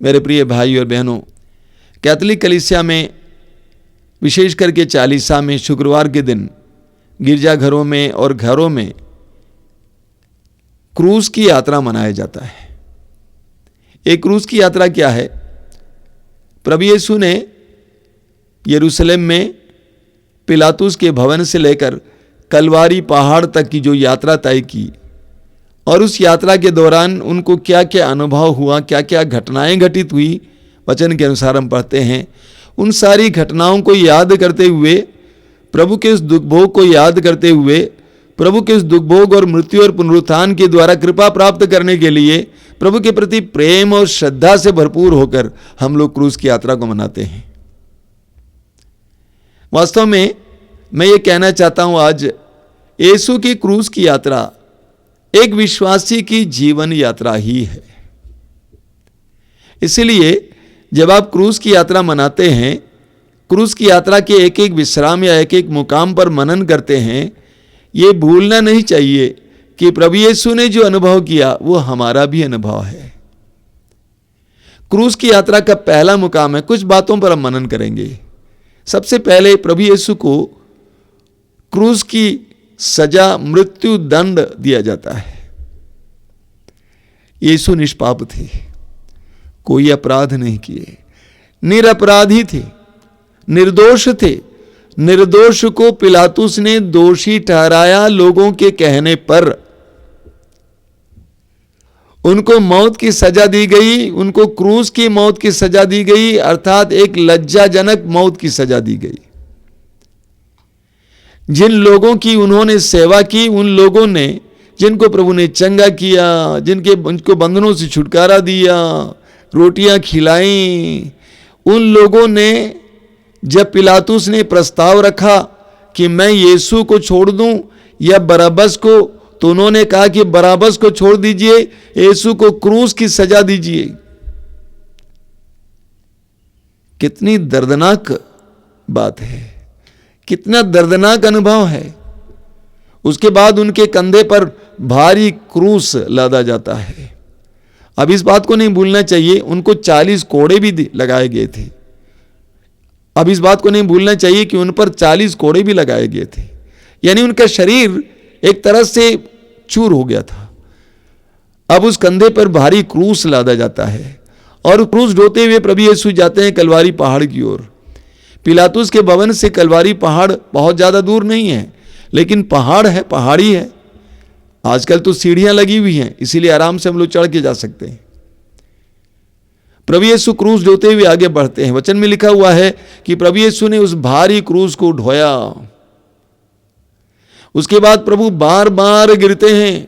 मेरे प्रिय भाई और बहनों, कैथोलिक कलीसिया में विशेष करके चालीसा में शुक्रवार के दिन गिरजाघरों में और घरों में क्रूस की यात्रा मनाया जाता है। एक क्रूस की यात्रा क्या है? प्रभु यीशु ने यरूशलेम में पिलातुस के भवन से लेकर कलवारी पहाड़ तक की जो यात्रा तय की और उस यात्रा के दौरान उनको क्या क्या अनुभव हुआ, क्या क्या घटनाएं घटित हुई, वचन के अनुसार हम पढ़ते हैं। उन सारी घटनाओं को याद करते हुए, प्रभु के उस दुखभोग को याद करते हुए, प्रभु के उस दुखभोग और मृत्यु और पुनरुत्थान के द्वारा कृपा प्राप्त करने के लिए प्रभु के प्रति प्रेम और श्रद्धा से भरपूर होकर हम लोग क्रूस की यात्रा को मनाते हैं। वास्तव में मैं ये कहना चाहता हूं, आज यीशु की क्रूस की यात्रा एक विश्वासी की जीवन यात्रा ही है। इसलिए जब आप क्रूस की यात्रा मनाते हैं, क्रूस की यात्रा के एक एक विश्राम या एक एक मुकाम पर मनन करते हैं, ये भूलना नहीं चाहिए कि प्रभु यीशु ने जो अनुभव किया वो हमारा भी अनुभव है। क्रूस की यात्रा का पहला मुकाम है, कुछ बातों पर हम मनन करेंगे। सबसे पहले प्रभु यीशु को क्रूस की सजा, मृत्यु दंड दिया जाता है। यीशु निष्पाप थे, कोई अपराध नहीं किए, निरपराधी थे, निर्दोष थे। निर्दोष को पिलातुस ने दोषी ठहराया लोगों के कहने पर। उनको मौत की सजा दी गई, उनको क्रूस की मौत की सजा दी गई, अर्थात एक लज्जाजनक मौत की सजा दी गई। जिन लोगों की उन्होंने सेवा की, उन लोगों ने जिनको प्रभु ने चंगा किया, उनको बंधनों से छुटकारा दिया, रोटियां खिलाई, उन लोगों ने जब पिलातुस ने प्रस्ताव रखा कि मैं यीशु को छोड़ दूं या बरअब्बस को, तो उन्होंने कहा कि बरअब्बस को छोड़ दीजिए, यीशु को क्रूस की सजा दीजिए। कितनी दर्दनाक बात है, कितना दर्दनाक अनुभव है। उसके बाद उनके कंधे पर भारी क्रूस लादा जाता है। अब इस बात को नहीं भूलना चाहिए, उनको 40 कोड़े भी लगाए गए थे। अब इस बात को नहीं भूलना चाहिए कि उन पर 40 कोड़े भी लगाए गए थे, यानी उनका शरीर एक तरह से चूर हो गया था। अब उस कंधे पर भारी क्रूस लादा जाता है और क्रूस ढोते हुए प्रभु यीशु जाते हैं कलवारी पहाड़ की ओर। पिलातुस के भवन से कलवारी पहाड़ बहुत ज्यादा दूर नहीं है, लेकिन पहाड़ है, पहाड़ी है। आजकल तो सीढ़ियां लगी हुई हैं, इसीलिए आराम से हम लोग चढ़ के जा सकते हैं। प्रभु यीशु क्रूस ढोते हुए आगे बढ़ते हैं। वचन में लिखा हुआ है कि प्रभु यीशु ने उस भारी क्रूस को ढोया। उसके बाद प्रभु बार बार गिरते हैं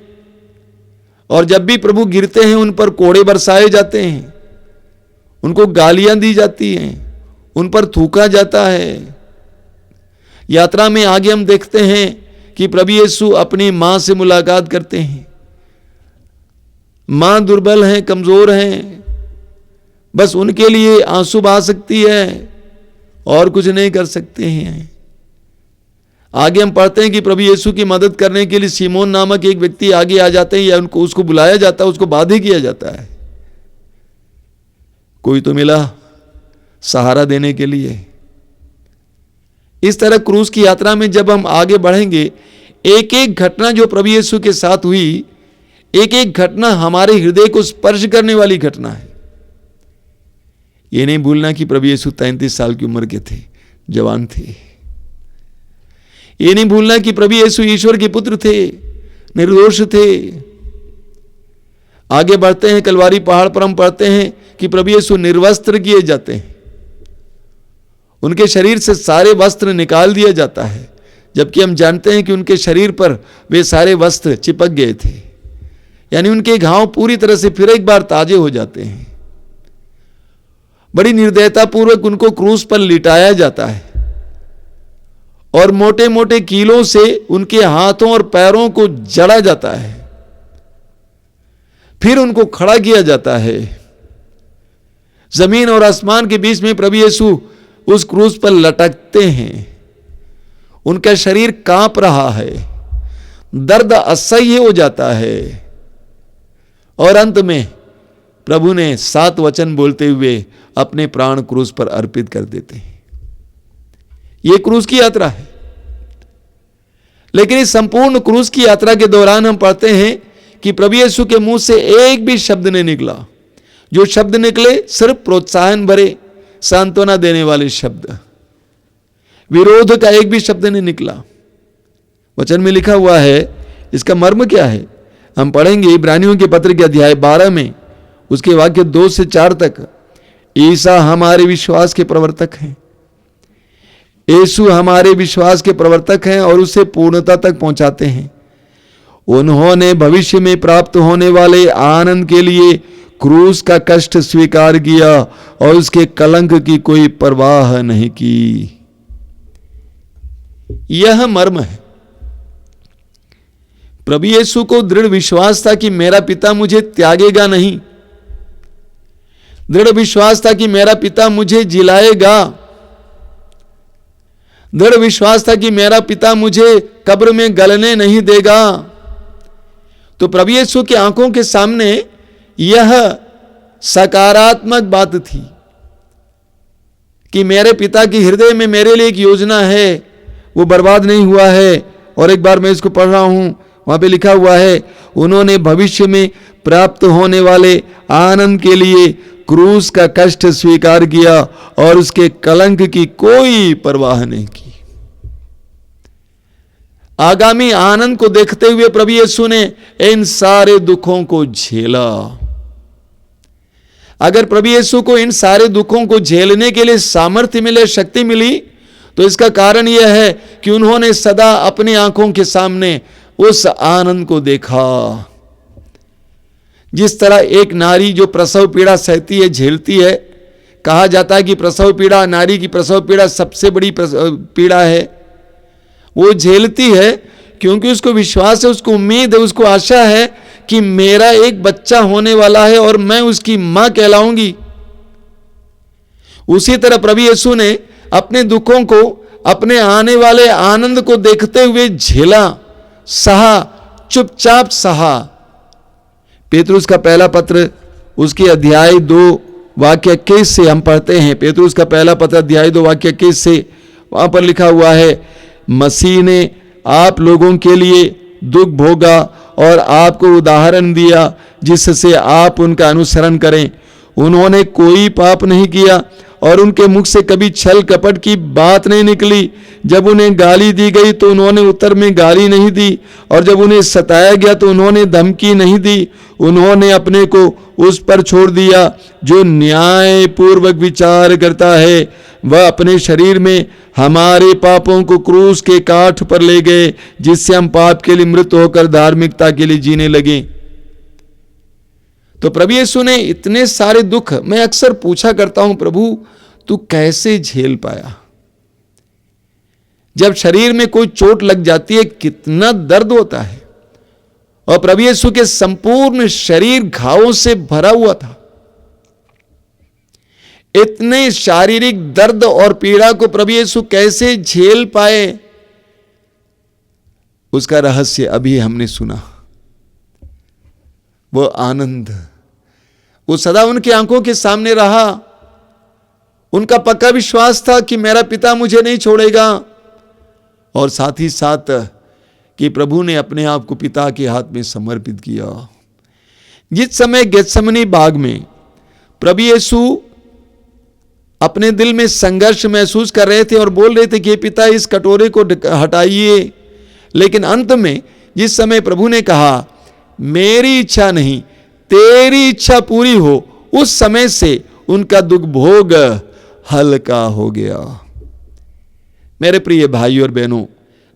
और जब भी प्रभु गिरते हैं उन पर कोड़े बरसाए जाते हैं, उनको गालियां दी जाती हैं, उन पर थूका जाता है। यात्रा में आगे हम देखते हैं कि प्रभु यीशु अपनी मां से मुलाकात करते हैं। मां दुर्बल हैं, कमजोर हैं, बस उनके लिए आंसू बहा सकती है और कुछ नहीं कर सकते हैं। आगे हम पढ़ते हैं कि प्रभु यीशु की मदद करने के लिए सीमोन नामक एक व्यक्ति आगे आ जाते हैं, या उसको बुलाया जाता है, उसको बाध्य किया जाता है। कोई तो मिला सहारा देने के लिए। इस तरह क्रूस की यात्रा में जब हम आगे बढ़ेंगे, एक एक घटना जो प्रभु यीशु के साथ हुई, एक एक घटना हमारे हृदय को स्पर्श करने वाली घटना है। ये नहीं भूलना कि प्रभु यीशु 33 साल की उम्र के थे, जवान थे। ये नहीं भूलना कि प्रभु यीशु ईश्वर के पुत्र थे, निर्दोष थे। आगे बढ़ते हैं, कलवारी पहाड़ पर हम पढ़ते हैं कि प्रभु यीशु निर्वस्त्र किए जाते हैं। उनके शरीर से सारे वस्त्र निकाल दिया जाता है, जबकि हम जानते हैं कि उनके शरीर पर वे सारे वस्त्र चिपक गए थे, यानी उनके घाव पूरी तरह से फिर एक बार ताजे हो जाते हैं। बड़ी निर्दयता पूर्वक उनको क्रूस पर लिटाया जाता है और मोटे मोटे कीलों से उनके हाथों और पैरों को जड़ा जाता है। फिर उनको खड़ा किया जाता है। जमीन और आसमान के बीच में प्रभु यीशु उस क्रूस पर लटकते हैं। उनका शरीर कांप रहा है, दर्द असह्य हो जाता है और अंत में प्रभु ने 7 वचन बोलते हुए अपने प्राण क्रूस पर अर्पित कर देते हैं। यह क्रूस की यात्रा है। लेकिन इस संपूर्ण क्रूस की यात्रा के दौरान हम पढ़ते हैं कि प्रभु यीशु के मुंह से एक भी शब्द नहीं निकला। जो शब्द निकले सिर्फ प्रोत्साहन भरे, सांत्वना देने वाले शब्द, विरोध का एक भी शब्द नहीं निकला। वचन में लिखा हुआ है, इसका मर्म क्या है हम पढ़ेंगे इब्रानियों के पत्र के अध्याय 12 में, उसके वाक्य 2 से 4 तक। ईसा हमारे विश्वास के प्रवर्तक हैं, यीशु हमारे विश्वास के प्रवर्तक हैं और उसे पूर्णता तक पहुंचाते हैं। उन्होंने भविष्य में प्राप्त होने वाले आनंद के लिए क्रूस का कष्ट स्वीकार किया और उसके कलंक की कोई परवाह नहीं की। यह मर्म है। प्रभु यीशु को दृढ़ विश्वास था कि मेरा पिता मुझे त्यागेगा नहीं, दृढ़ विश्वास था कि मेरा पिता मुझे जिलाएगा, दृढ़ विश्वास था कि मेरा पिता मुझे कब्र में गलने नहीं देगा। तो प्रभु यीशु की आंखों के सामने यह सकारात्मक बात थी कि मेरे पिता के हृदय में मेरे लिए एक योजना है, वो बर्बाद नहीं हुआ है। और एक बार मैं इसको पढ़ रहा हूं, वहां पे लिखा हुआ है, उन्होंने भविष्य में प्राप्त होने वाले आनंद के लिए क्रूस का कष्ट स्वीकार किया और उसके कलंक की कोई परवाह नहीं की। आगामी आनंद को देखते हुए प्रभु यीशु ने इन सारे दुखों को झेला। अगर प्रभु यीशु को इन सारे दुखों को झेलने के लिए सामर्थ्य मिले, शक्ति मिली, तो इसका कारण यह है कि उन्होंने सदा अपनी आंखों के सामने उस आनंद को देखा। जिस तरह एक नारी जो प्रसव पीड़ा सहती है, झेलती है, कहा जाता है कि प्रसव पीड़ा, नारी की प्रसव पीड़ा सबसे बड़ी पीड़ा है, वो झेलती है क्योंकि उसको विश्वास है, उसको उम्मीद है, उसको आशा है कि मेरा एक बच्चा होने वाला है और मैं उसकी मां कहलाऊंगी। उसी तरह प्रभु यीशु ने अपने दुखों को, अपने आने वाले आनंद को देखते हुए झेला, सहा, चुपचाप सहा। पेतरुस का पहला पत्र उसके अध्याय 2 वाक्य 21 से हम पढ़ते हैं। पेतरुस का पहला पत्र अध्याय 2 वाक्य 21 से, वहां पर लिखा हुआ है, मसीह ने आप लोगों के लिए दुख भोगा और आपको उदाहरण दिया जिससे आप उनका अनुसरण करें। उन्होंने कोई पाप नहीं किया और उनके मुख से कभी छल कपट की बात नहीं निकली। जब उन्हें गाली दी गई तो उन्होंने उत्तर में गाली नहीं दी, और जब उन्हें सताया गया तो उन्होंने धमकी नहीं दी। उन्होंने अपने को उस पर छोड़ दिया जो न्यायपूर्वक विचार करता है। वह अपने शरीर में हमारे पापों को क्रूस के काठ पर ले गए, जिससे हम पाप के लिए मृत होकर धार्मिकता के लिए जीने लगे। तो प्रभु यीशु ने इतने सारे दुख, मैं अक्सर पूछा करता हूं, प्रभु तू कैसे झेल पाया? जब शरीर में कोई चोट लग जाती है कितना दर्द होता है, और प्रभु यीशु के संपूर्ण शरीर घावों से भरा हुआ था। इतने शारीरिक दर्द और पीड़ा को प्रभु यीशु कैसे झेल पाए, उसका रहस्य अभी हमने सुना। वो आनंद, वो सदा उनकी आंखों के सामने रहा। उनका पक्का विश्वास था कि मेरा पिता मुझे नहीं छोड़ेगा, और साथ ही साथ कि प्रभु ने अपने आप को पिता के हाथ में समर्पित किया। जिस समय गेत्सेमनी बाग में प्रभु यीशु अपने दिल में संघर्ष महसूस कर रहे थे और बोल रहे थे कि पिता इस कटोरे को हटाइए, लेकिन अंत में जिस समय प्रभु ने कहा मेरी इच्छा नहीं तेरी इच्छा पूरी हो, उस समय से उनका दुख भोग हल्का हो गया। मेरे प्रिय भाइयों और बहनों,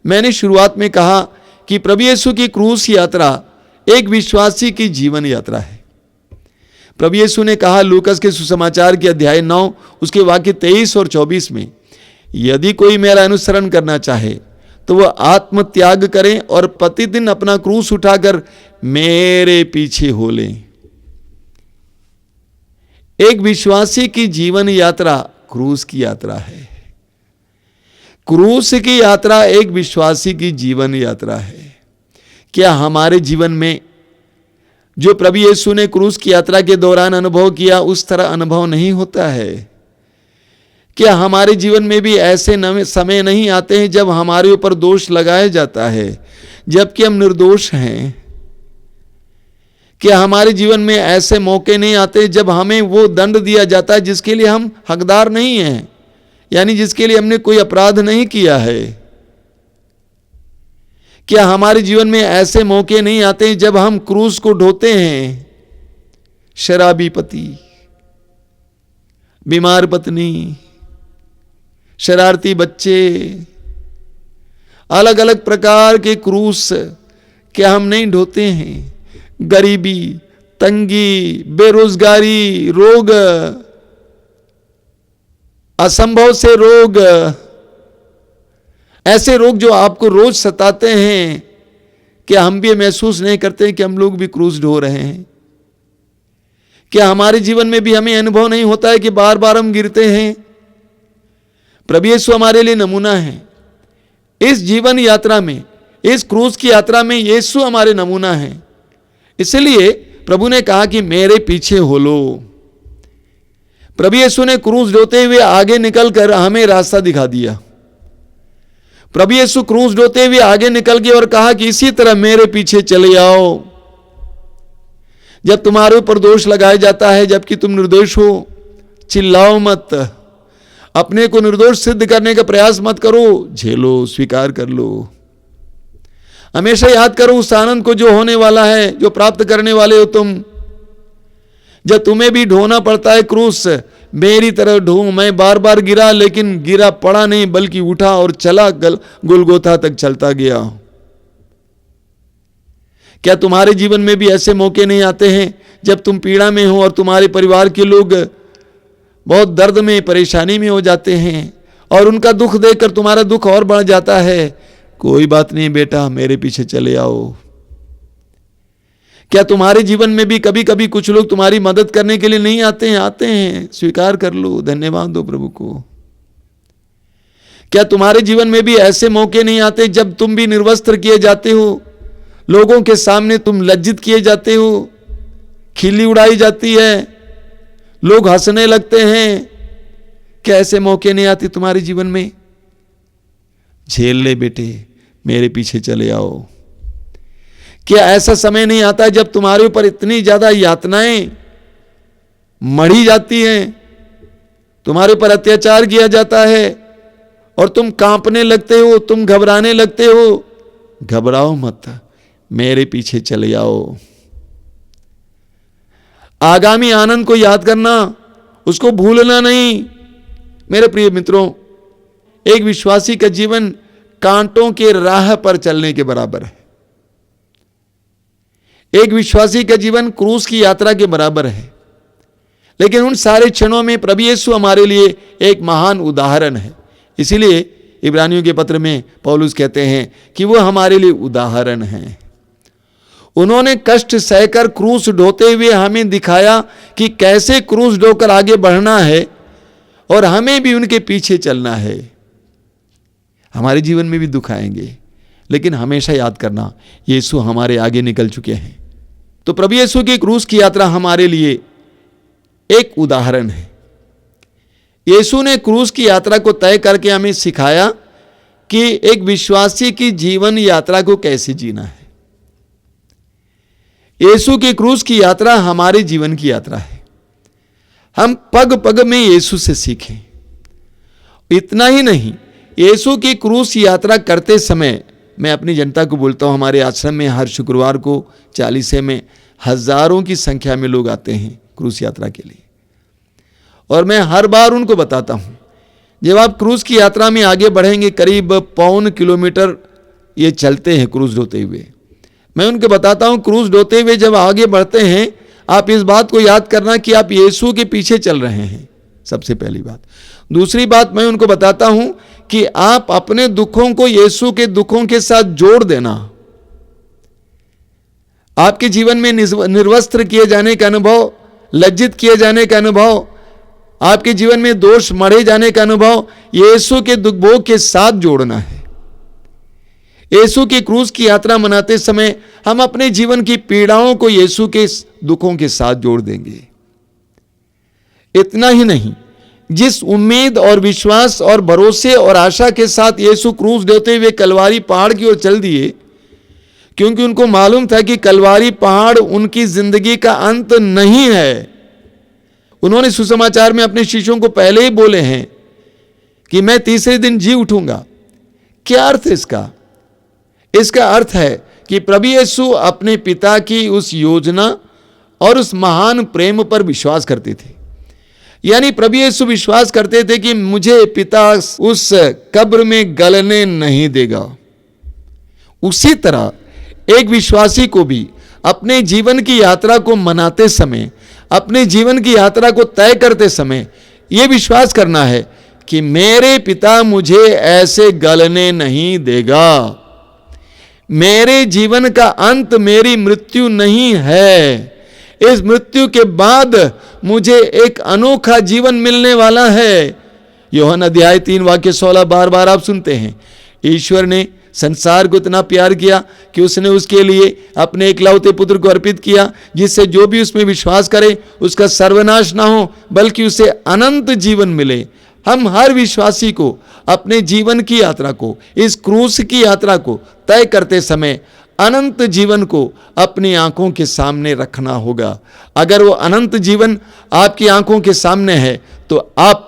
मैंने शुरुआत में कहा कि प्रभु यीशु की क्रूस यात्रा एक विश्वासी की जीवन यात्रा है। प्रभु यीशु ने कहा लूकस के सुसमाचार के अध्याय 9 उसके वाक्य 23 और 24 में, यदि कोई मेरा अनुसरण करना चाहे तो वह आत्म त्याग करें और प्रतिदिन अपना क्रूस उठाकर मेरे पीछे हो ले। एक विश्वासी की जीवन यात्रा क्रूस की यात्रा है। क्रूस की यात्रा एक विश्वासी की जीवन यात्रा है। क्या हमारे जीवन में जो प्रभु यीशु ने क्रूस की यात्रा के दौरान अनुभव किया उस तरह अनुभव नहीं होता है। क्या हमारे जीवन में भी ऐसे समय नहीं आते हैं जब हमारे ऊपर दोष लगाया जाता है जबकि हम निर्दोष हैं? क्या हमारे जीवन में ऐसे मौके नहीं आते जब हमें वो दंड दिया जाता है जिसके लिए हम हकदार नहीं हैं, यानी जिसके लिए हमने कोई अपराध नहीं किया है? क्या हमारे जीवन में ऐसे मौके नहीं आते जब हम क्रूस को ढोते हैं? शराबी पति, बीमार पत्नी, शरारती बच्चे, अलग अलग प्रकार के क्रूस क्या हम नहीं ढोते हैं? गरीबी, तंगी, बेरोजगारी, रोग, असंभव से रोग, ऐसे रोग जो आपको रोज सताते हैं, क्या हम भी महसूस नहीं करते कि हम लोग भी क्रूस ढो रहे हैं? क्या हमारे जीवन में भी हमें अनुभव नहीं होता है कि बार बार हम गिरते हैं? प्रभु यीशु हमारे लिए नमूना है। इस जीवन यात्रा में, इस क्रूस की यात्रा में यीशु हमारे नमूना है। इसलिए प्रभु ने कहा कि मेरे पीछे हो लो। प्रभु यीशु ने क्रूस ढोते हुए आगे निकलकर हमें रास्ता दिखा दिया। प्रभु यीशु क्रूस ढोते हुए आगे निकल गए और कहा कि इसी तरह मेरे पीछे चले आओ। जब तुम्हारे ऊपर दोष लगाया जाता है जबकि तुम निर्दोष हो, चिल्लाओ मत, अपने को निर्दोष सिद्ध करने का प्रयास मत करो, झेलो, स्वीकार कर लो। हमेशा याद करो उस आनंद को जो होने वाला है, जो प्राप्त करने वाले हो तुम। जब तुम्हें भी ढोना पड़ता है क्रूस, मेरी तरह ढो। मैं बार बार गिरा, लेकिन गिरा पड़ा नहीं बल्कि उठा और चला, गुलगोथा तक चलता गया। क्या तुम्हारे जीवन में भी ऐसे मौके नहीं आते हैं जब तुम पीड़ा में हो और तुम्हारे परिवार के लोग बहुत दर्द में, परेशानी में हो जाते हैं और उनका दुख देखकर तुम्हारा दुख और बढ़ जाता है? कोई बात नहीं बेटा, मेरे पीछे चले आओ। क्या तुम्हारे जीवन में भी कभी कभी कुछ लोग तुम्हारी मदद करने के लिए नहीं आते हैं? आते हैं, स्वीकार कर लो, धन्यवाद दो प्रभु को। क्या तुम्हारे जीवन में भी ऐसे मौके नहीं आते जब तुम भी निर्वस्त्र किए जाते हो, लोगों के सामने तुम लज्जित किए जाते हो, खिल्ली उड़ाई जाती है, लोग हंसने लगते हैं? क्या ऐसे मौके नहीं आते तुम्हारे जीवन में? झेल ले बेटे, मेरे पीछे चले आओ। क्या ऐसा समय नहीं आता जब तुम्हारे ऊपर इतनी ज्यादा यातनाएं मढ़ी जाती हैं, तुम्हारे ऊपर अत्याचार किया जाता है और तुम कांपने लगते हो, तुम घबराने लगते हो? घबराओ मत, मेरे पीछे चले आओ। आगामी आनंद को याद करना, उसको भूलना नहीं। मेरे प्रिय मित्रों, एक विश्वासी का जीवन कांटों के राह पर चलने के बराबर है। एक विश्वासी का जीवन क्रूस की यात्रा के बराबर है। लेकिन उन सारे क्षणों में प्रभु यीशु हमारे लिए एक महान उदाहरण है। इसीलिए इब्रानियों के पत्र में पौलुस कहते हैं कि वो हमारे लिए उदाहरण हैं। उन्होंने कष्ट सहकर क्रूस ढोते हुए हमें दिखाया कि कैसे क्रूस ढोकर आगे बढ़ना है और हमें भी उनके पीछे चलना है। हमारे जीवन में भी दुख आएंगे, लेकिन हमेशा याद करना, यीशु हमारे आगे निकल चुके हैं। तो प्रभु यीशु की क्रूस की यात्रा हमारे लिए एक उदाहरण है। यीशु ने क्रूस की यात्रा को तय करके हमें सिखाया कि एक विश्वासी की जीवन यात्रा को कैसे जीना है। यीशु की क्रूस की यात्रा हमारे जीवन की यात्रा है। हम पग पग में यीशु से सीखें। इतना ही नहीं, यीशु की क्रूस यात्रा करते समय मैं अपनी जनता को बोलता हूं, हमारे आश्रम में हर शुक्रवार को 40 में हजारों की संख्या में लोग आते हैं क्रूस यात्रा के लिए। और मैं हर बार उनको बताता हूं, जब आप क्रूस की यात्रा में आगे बढ़ेंगे, करीब 1.25 किलोमीटर ये चलते हैं क्रूस ढोते हुए। मैं उनको बताता हूं, क्रूस ढोते हुए जब आगे बढ़ते हैं, आप इस बात को याद करना कि आप यीशु के पीछे चल रहे हैं, सबसे पहली बात। दूसरी बात मैं उनको बताता हूं कि आप अपने दुखों को यीशु के दुखों के साथ जोड़ देना। आपके जीवन में निर्वस्त्र किए जाने का अनुभव, लज्जित किए जाने का अनुभव, आपके जीवन में दोष मढ़े जाने का अनुभव यीशु के दुख भोग के साथ जोड़ना है। यीशु के क्रूस की यात्रा मनाते समय हम अपने जीवन की पीड़ाओं को यीशु के दुखों के साथ जोड़ देंगे। इतना ही नहीं, जिस उम्मीद और विश्वास और भरोसे और आशा के साथ यीशु क्रूस ढोते हुए कलवारी पहाड़ की ओर चल दिए, क्योंकि उनको मालूम था कि कलवारी पहाड़ उनकी जिंदगी का अंत नहीं है। उन्होंने सुसमाचार में अपने शिष्यों को पहले ही बोले हैं कि मैं तीसरे दिन जी उठूंगा। क्या अर्थ है इसका? इसका अर्थ है कि प्रभु यीशु अपने पिता की उस योजना और उस महान प्रेम पर विश्वास करते थे। यानी प्रभु यीशु विश्वास करते थे कि मुझे पिता उस कब्र में गलने नहीं देगा। उसी तरह एक विश्वासी को भी अपने जीवन की यात्रा को मनाते समय, अपने जीवन की यात्रा को तय करते समय यह विश्वास करना है कि मेरे पिता मुझे ऐसे गलने नहीं देगा। मेरे जीवन का अंत मेरी मृत्यु नहीं है। इस मृत्यु के बाद मुझे एक अनोखा जीवन मिलने वाला है। यूहन्ना अध्याय 3 वाक्य 16 बार बार आप सुनते हैं। ईश्वर ने संसार को इतना प्यार किया कि उसने उसके लिए अपने इकलौते पुत्र को अर्पित किया, जिससे जो भी उसमें विश्वास करे उसका सर्वनाश ना हो बल्कि उसे अनंत जीवन मिले। हम हर विश्वासी को अपने जीवन की यात्रा को, इस क्रूस की यात्रा को तय करते समय अनंत जीवन को अपनी आंखों के सामने रखना होगा। अगर वो अनंत जीवन आपकी आंखों के सामने है तो आप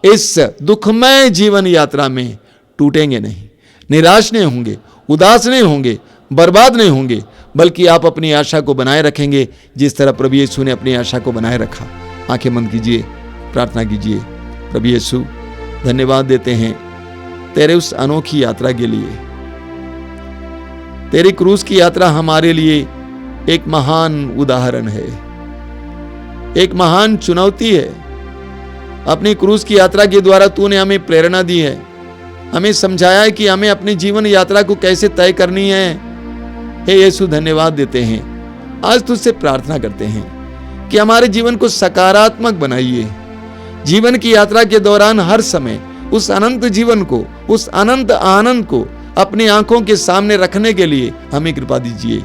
इस दुखमय जीवन यात्रा में टूटेंगे नहीं, निराश नहीं होंगे, उदास नहीं होंगे, बर्बाद नहीं होंगे, बल्कि आप अपनी आशा को बनाए रखेंगे जिस तरह प्रभु यीशु ने अपनी आशा को बनाए रखा। आंखें बंद कीजिए, प्रार्थना कीजिए। प्रभु यीशु, धन्यवाद देते हैं तेरे उस अनोखी यात्रा के लिए। तेरी क्रूस की यात्रा हमारे लिए एक महान उदाहरण है, एक महान चुनौती है। अपनी क्रूस की यात्रा के द्वारा तूने हमें प्रेरणा दी है, हमें समझाया है कि हमें अपनी जीवन यात्रा को कैसे तय करनी है। हे यीशु, धन्यवाद देते हैं। आज तुझसे प्रार्थना करते हैं कि हमारे जीवन को सकारात्मक बनाइए। जीवन की यात्रा के दौरान हर समय उस अनंत जीवन को, उस अनंत आनंद को अपनी आंखों के सामने रखने के लिए हमें कृपा दीजिए।